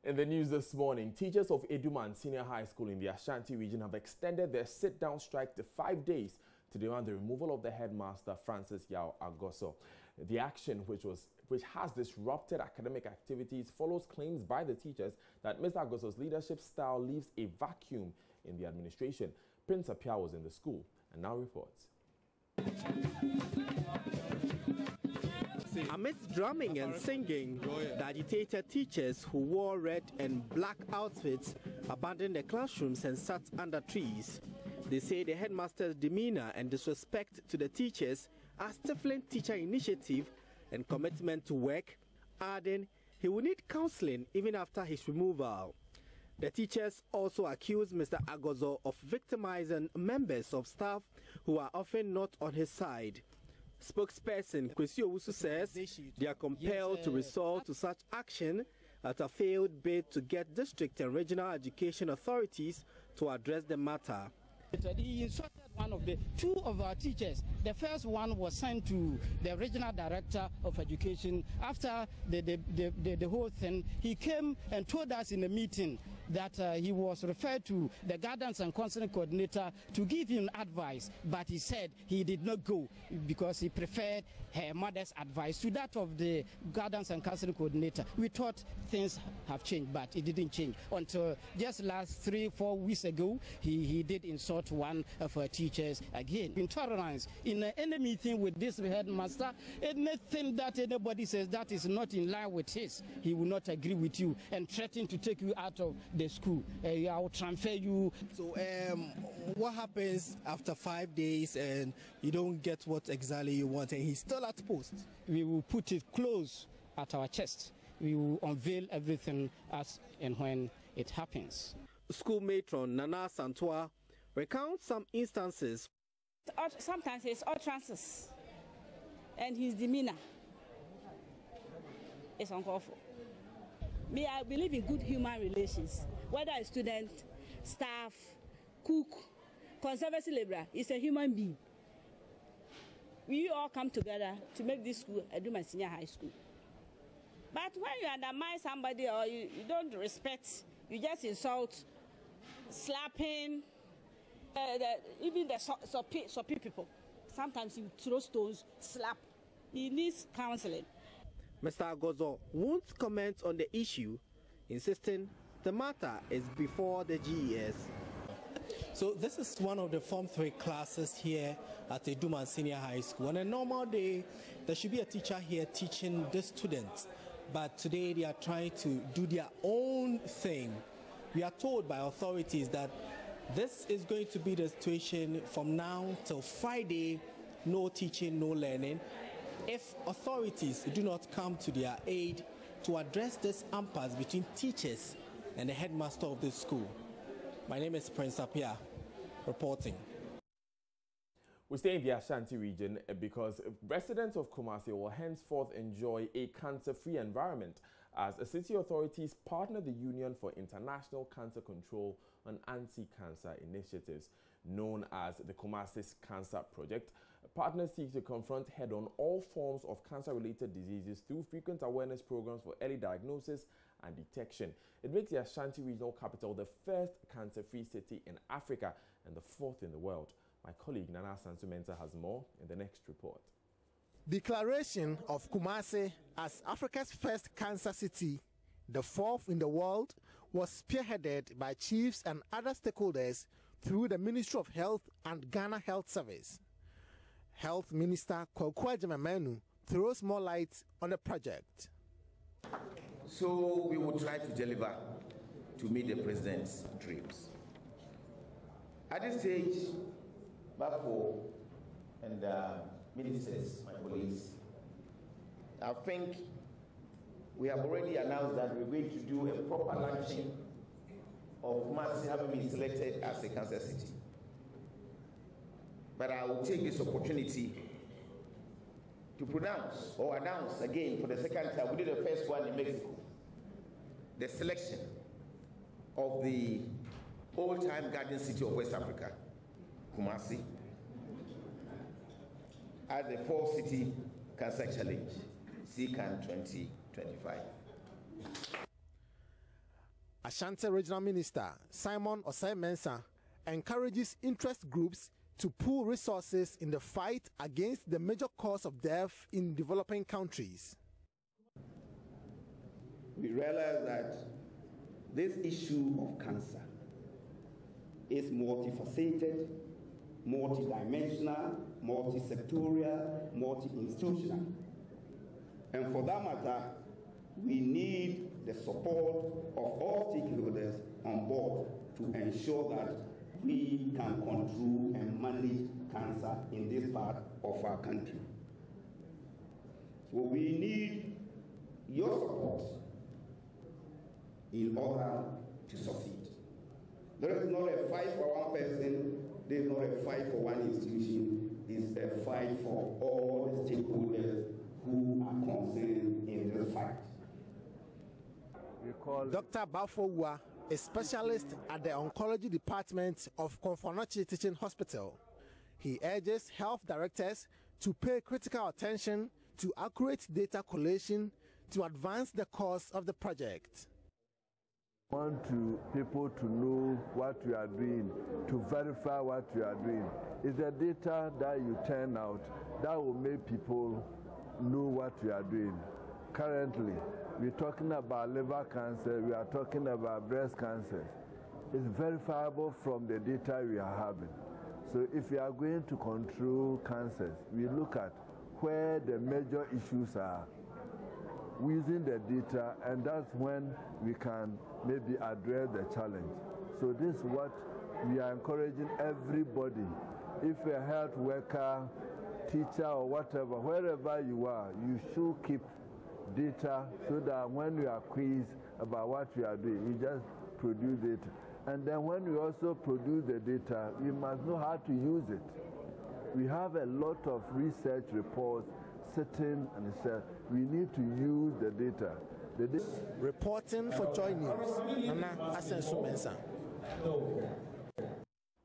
In the news this morning, teachers of Eduman Senior High School in the Ashanti region have extended their sit-down strike to 5 days to demand the removal of the headmaster, Francis Yao Agoso. The action, which has disrupted academic activities, follows claims by the teachers that Mr. Agoso's leadership style leaves a vacuum in the administration. Prince Apia was in the school and now reports. Amidst drumming and singing, the agitated teachers who wore red and black outfits abandoned their classrooms and sat under trees. They say the headmaster's demeanor and disrespect to the teachers are stifling teacher initiative and commitment to work, adding he will need counseling even after his removal. The teachers also accuse Mr. Agoso of victimizing members of staff who are often not on his side. Spokesperson Kwesi Owusu says they are compelled to resort to such action at a failed bid to get district and regional education authorities to address the matter. He insulted two of our teachers. The first one was sent to the regional director of education. After the whole thing, he came and told us in a meeting that he was referred to the guidance and counseling coordinator to give him advice, but he said he did not go because he preferred her mother's advice to that of the guidance and counseling coordinator. We thought things have changed, but it didn't change until just last 3-4 weeks ago. He did insult one of our teachers again. Intolerance in any meeting with this headmaster, anything that anybody says that is not in line with his, he will not agree with you and threaten to take you out of the school. I will transfer you. So what happens after 5 days and you don't get what exactly you want and he's still at post? We will put it close at our chest. We will unveil everything as and when it happens. School matron Nana Santua recounts some instances. Sometimes his utterances and his demeanor is uncalled for. Me, I believe in good human relations. Whether a student, staff, cook, conservancy laborer, is a human being. We all come together to make this school Eduman Senior High School. But when you undermine somebody or you don't respect, you just insult, slapping, even the soppy people. Sometimes you throw stones, slap. He needs counseling. Mr. Agoso won't comment on the issue, insisting the matter is before the GES. So this is one of the Form 3 classes here at Eduman Senior High School. On a normal day, there should be a teacher here teaching the students. But today they are trying to do their own thing. We are told by authorities that this is going to be the situation from now till Friday, no teaching, no learning. If authorities do not come to their aid to address this impasse between teachers and the headmaster of this school. My name is Prince Apia, reporting. We stay in the Ashanti region because residents of Kumasi will henceforth enjoy a cancer-free environment as city authorities partner the Union for International Cancer Control on anti-cancer initiatives, known as the Kumasi Cancer Project. Partners seek to confront head-on all forms of cancer-related diseases through frequent awareness programs for early diagnosis and detection. It makes the Ashanti regional capital the first cancer-free city in Africa and the 4th in the world. My colleague Nana Sansu-Mensah has more in the next report. Declaration of Kumasi as Africa's first cancer city, the 4th in the world, was spearheaded by chiefs and other stakeholders through the Ministry of Health and Ghana Health Service. Health Minister Kwaku Agyeman throws more light on the project. So we will try to deliver to meet the president's dreams. At this stage, Bafo and ministers, my colleagues, I think we have already announced that we're going to do a proper launching of Kumasi having been selected as a cancer city. But I will take this opportunity to pronounce or announce again for the second time. We did the first one in Mexico. The selection of the old-time garden city of West Africa, Kumasi, as the 4th city cancer challenge, CCAN 2025. Ashanti Regional Minister Simon Osei-Mensah encourages interest groups to pool resources in the fight against the major cause of death in developing countries. We realize that this issue of cancer is multifaceted, multidimensional, multi-sectorial, multi-institutional. And for that matter, we need the support of all stakeholders on board to ensure that we can control and manage cancer in this part of our country. So we need your support in order to succeed. There is not a fight for one person, there is not a fight for one institution, it's a fight for all the stakeholders who are concerned in this fight. Dr. Bafowua, a specialist at the oncology department of Konfonochi Teaching Hospital. He urges health directors to pay critical attention to accurate data collation to advance the cause of the project. I want people to know what we are doing, to verify what we are doing. It's the data that you turn out that will make people know what we are doing. Currently, we're talking about liver cancer, we are talking about breast cancer. It's verifiable from the data we are having. So if we are going to control cancers, we look at where the major issues are using the data, and that's when we can maybe address the challenge. So this is what we are encouraging everybody. If a health worker, teacher or whatever, wherever you are, you should keep data so that when we are quizzed about what we are doing, we just produce it. And then when we also produce the data, we must know how to use it. We have a lot of research reports sitting and said we need to use the data. Reporting for JoyNews, Nana Asensu-Mensah.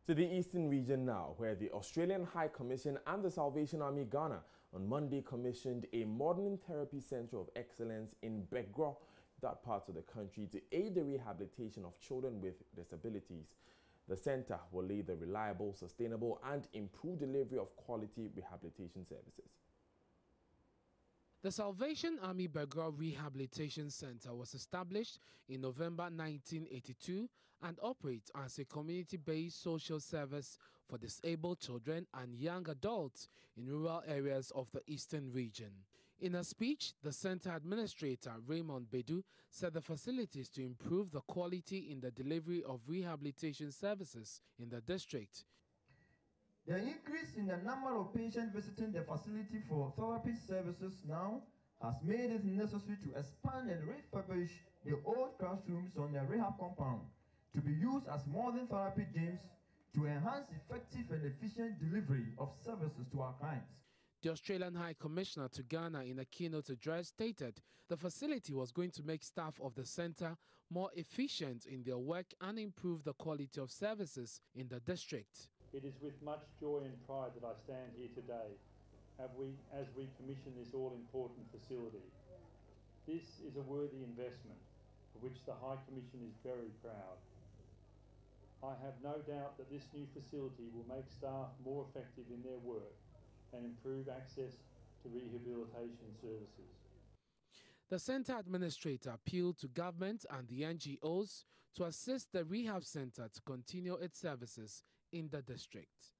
To the Eastern region now, where the Australian High Commission and the Salvation Army Ghana on Monday commissioned a modern therapy center of excellence in Begro, that part of the country, to aid the rehabilitation of children with disabilities. The center will lay the reliable, sustainable and improved delivery of quality rehabilitation services. The Salvation Army Begro Rehabilitation Center was established in November 1982 and operates as a community-based social service for disabled children and young adults in rural areas of the Eastern region. In a speech, the center administrator, Raymond Bedu, said the facilities to improve the quality in the delivery of rehabilitation services in the district. The increase in the number of patients visiting the facility for therapy services now has made it necessary to expand and refurbish the old classrooms on the rehab compound to be used as modern therapy gyms to enhance effective and efficient delivery of services to our clients. The Australian High Commissioner to Ghana in a keynote address stated the facility was going to make staff of the center more efficient in their work and improve the quality of services in the district. It is with much joy and pride that I stand here today as we commission this all-important facility. This is a worthy investment for which the High Commission is very proud. I have no doubt that this new facility will make staff more effective in their work and improve access to rehabilitation services. The centre administrator appealed to government and the NGOs to assist the rehab centre to continue its services in the district.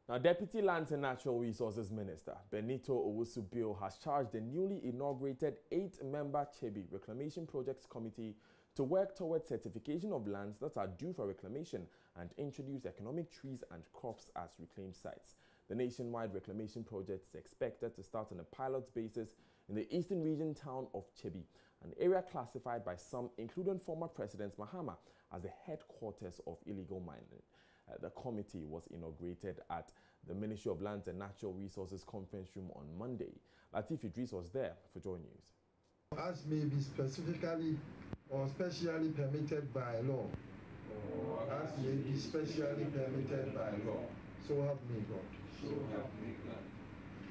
Now, Deputy Lands and Natural Resources Minister Benito Owusu-Bill has charged the newly inaugurated 8-member Chebi Reclamation Projects Committee to work towards certification of lands that are due for reclamation and introduce economic trees and crops as reclaimed sites. The nationwide reclamation project is expected to start on a pilot basis in the eastern region town of Chebi, an area classified by some, including former President Mahama, as the headquarters of illegal mining. The committee was inaugurated at the Ministry of Lands and Natural Resources conference room on Monday. Latif Idris was there for JoyNews. As may be specifically or specially permitted by law. As may be specially permitted by law. So help me God. So help me God.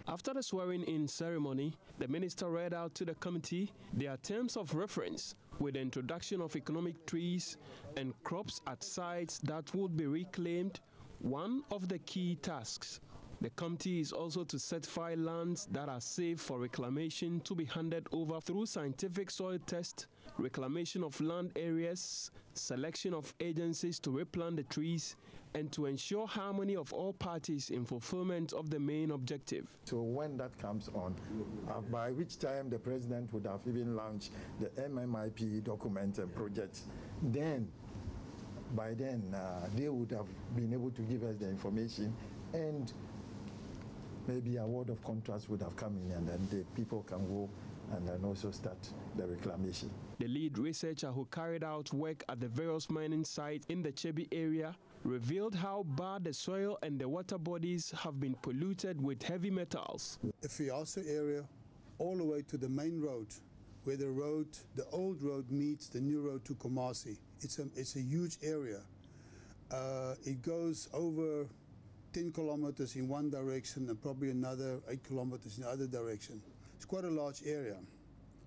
After the swearing-in ceremony, the minister read out to the committee their terms of reference with the introduction of economic trees and crops at sites that would be reclaimed, one of the key tasks. The committee is also to certify lands that are safe for reclamation to be handed over through scientific soil test, reclamation of land areas, selection of agencies to replant the trees, and to ensure harmony of all parties in fulfillment of the main objective. So when that comes on, by which time the president would have even launched the MMIP document and projects, then by then they would have been able to give us the information, and maybe a word of contrast would have come in, and then the people can go and then also start the reclamation. The lead researcher who carried out work at the various mining sites in the Chebi area revealed how bad the soil and the water bodies have been polluted with heavy metals. The Fiaso area, all the way to the main road, where the old road meets the new road to Kumasi. It's a huge area. It goes over 10 kilometers in one direction and probably another 8 kilometers in the other direction. It's quite a large area.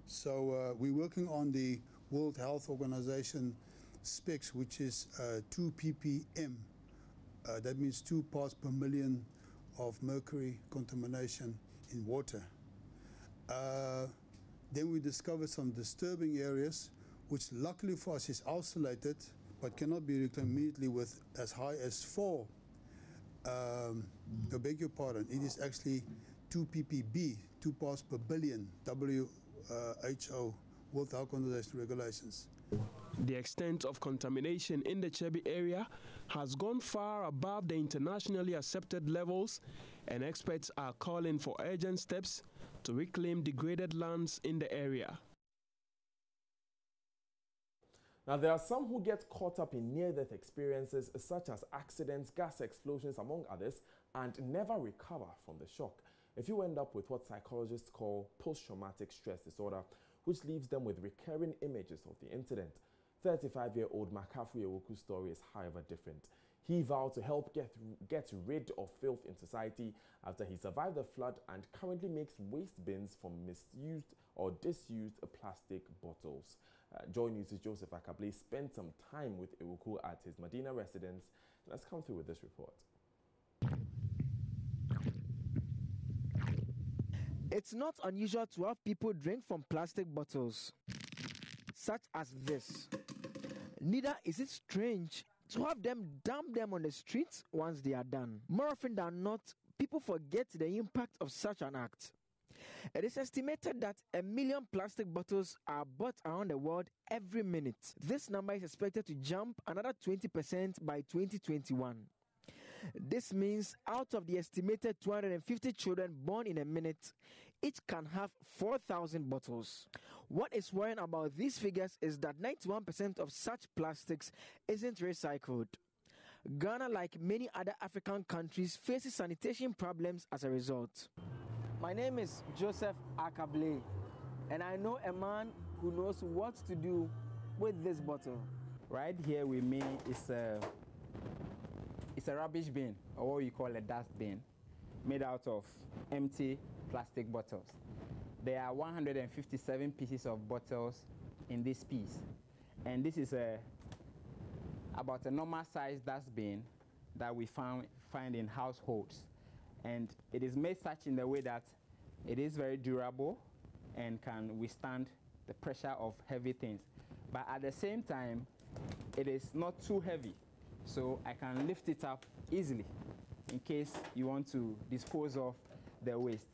So we're working on the World Health Organization specs, which is 2 ppm. That means 2 parts per million of mercury contamination in water. Then we discovered some disturbing areas, which luckily for us is isolated, but cannot be reclaimed immediately with as high as 4. I beg your pardon, it is actually 2 ppb, 2 parts per billion, WHO, World Health Organization regulations. The extent of contamination in the Chebi area has gone far above the internationally accepted levels, and experts are calling for urgent steps to reclaim degraded lands in the area. Now, there are some who get caught up in near-death experiences such as accidents, gas explosions, among others, and never recover from the shock. If you end up with what psychologists call post-traumatic stress disorder, which leaves them with recurring images of the incident. 35-year-old Makafui Ewoku's story is, however, different. He vowed to help get rid of filth in society after he survived the flood and currently makes waste bins from misused or disused plastic bottles. JoyNews' Joseph Akable spent some time with Ewoku at his Medina residence and has come through with this report. It's not unusual to have people drink from plastic bottles, such as this. Neither is it strange to have them dump them on the streets once they are done. More often than not, people forget the impact of such an act. It is estimated that 1 million plastic bottles are bought around the world every minute. This number is expected to jump another 20% by 2021. This means out of the estimated 250 children born in a minute, each can have 4,000 bottles. What is worrying about these figures is that 91% of such plastics isn't recycled. Ghana, like many other African countries, faces sanitation problems as a result. My name is Joseph Akable, and I know a man who knows what to do with this bottle. Right here with me is it's a rubbish bin, or what we call a dust bin, made out of empty plastic bottles. There are 157 pieces of bottles in this piece, and this is about a normal size dust bin that we find in households, and it is made such in the way that it is very durable and can withstand the pressure of heavy things, but at the same time it is not too heavy, so I can lift it up easily in case you want to dispose of the waste.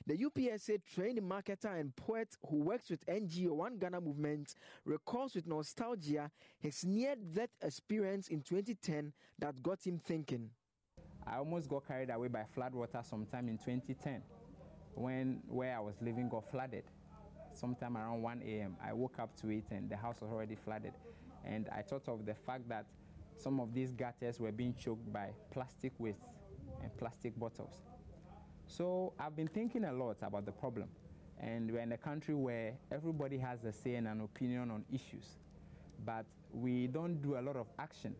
The UPSA trained marketer and poet who works with NGO One Ghana Movement recalls with nostalgia his near-death experience in 2010 that got him thinking. I almost got carried away by floodwater sometime in 2010 where I was living got flooded. Sometime around 1 a.m. I woke up to it and the house was already flooded. And I thought of the fact that some of these gutters were being choked by plastic waste and plastic bottles. So I've been thinking a lot about the problem, and we're in a country where everybody has a say and an opinion on issues, but we don't do a lot of action.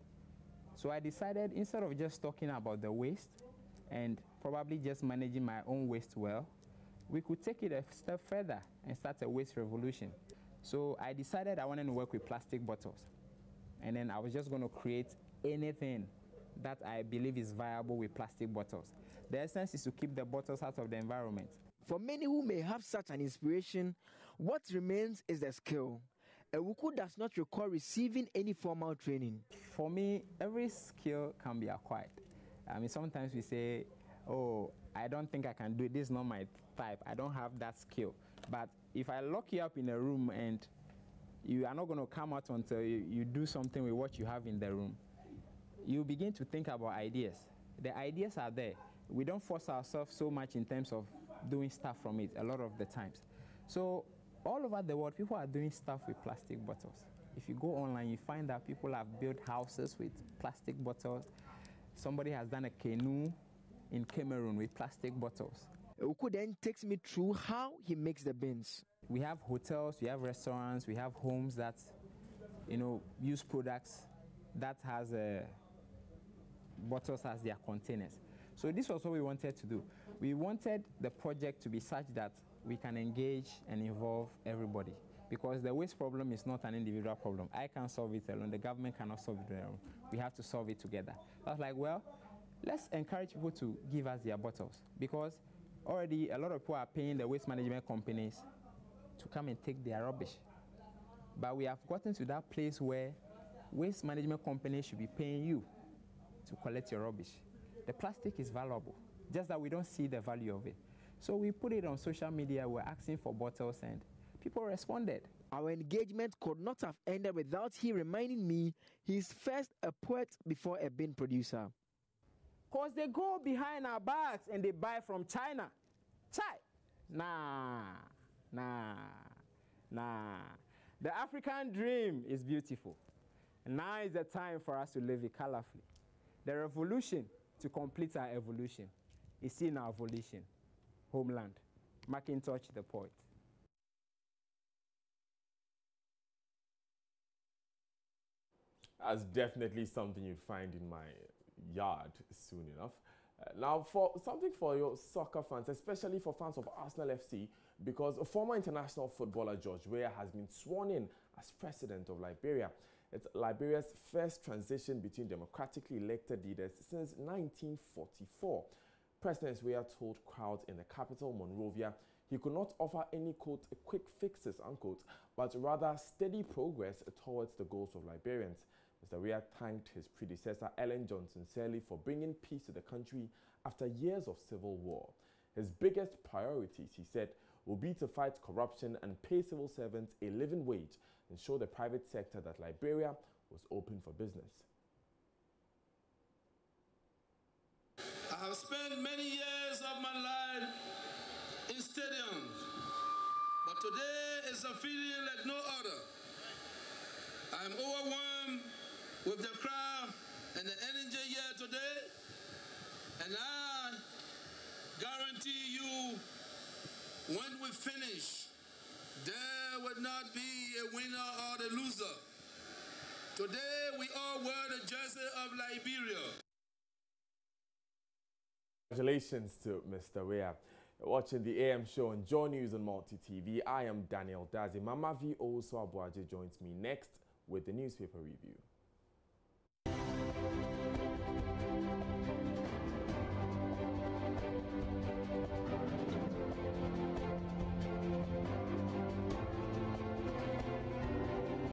So I decided, instead of just talking about the waste and probably just managing my own waste well, we could take it a step further and start a waste revolution. So I decided I wanted to work with plastic bottles. And then I was just going to create anything that I believe is viable with plastic bottles. The essence is to keep the bottles out of the environment. For many who may have such an inspiration, what remains is the skill. Ewuku does not recall receiving any formal training. For me, every skill can be acquired. I mean, sometimes we say, oh, I don't think I can do it. This is not my type. I don't have that skill. But if I lock you up in a room and you are not going to come out until you do something with what you have in the room, you begin to think about ideas. The ideas are there. We don't force ourselves so much in terms of doing stuff from it a lot of the times. So all over the world, people are doing stuff with plastic bottles. If you go online, you find that people have built houses with plastic bottles. Somebody has done a canoe in Cameroon with plastic bottles. Ewuku then takes me through how he makes the bins. We have hotels, we have restaurants, we have homes that, use products that has bottles as their containers. So this was what we wanted to do. We wanted the project to be such that we can engage and involve everybody, because the waste problem is not an individual problem. I can't solve it alone. The government cannot solve it alone. We have to solve it together. I was like, well, let's encourage people to give us their bottles, because already a lot of people are paying the waste management companies to come and take their rubbish. But we have gotten to that place where waste management companies should be paying you to collect your rubbish. The plastic is valuable, just that we don't see the value of it. So we put it on social media, we're asking for bottles, and people responded. Our engagement could not have ended without he reminding me he's first a poet before a bin producer. Because they go behind our backs and they buy from China. Chai! Nah. The African dream is beautiful. Now is the time for us to live it colorfully. The revolution to complete our evolution is in our volition. Homeland. Macintosh the poet. That's definitely something you'd find in my yard soon enough. Now, for something for your soccer fans, especially for fans of Arsenal FC, because former international footballer George Weah has been sworn in as president of Liberia. It's Liberia's first transition between democratically elected leaders since 1944. President Weah told crowds in the capital, Monrovia, he could not offer any, quote, quick fixes, unquote, but rather steady progress towards the goals of Liberians. Mr. Weah thanked his predecessor, Ellen Johnson Sirleaf, for bringing peace to the country after years of civil war. His biggest priorities, he said, will be to fight corruption and pay civil servants a living wage and show the private sector that Liberia was open for business. I have spent many years of my life in stadiums, but today is a feeling like no other. I am overwhelmed with the crowd and the energy here today, and I guarantee you, when we finish, there will not be a winner or the loser. Today we all wear the jersey of Liberia. Congratulations to Mr. Weah. Watching the AM show on JoyNews on Multi TV, I am Daniel Dazi. Mama V also Abuaje joins me next with the newspaper review.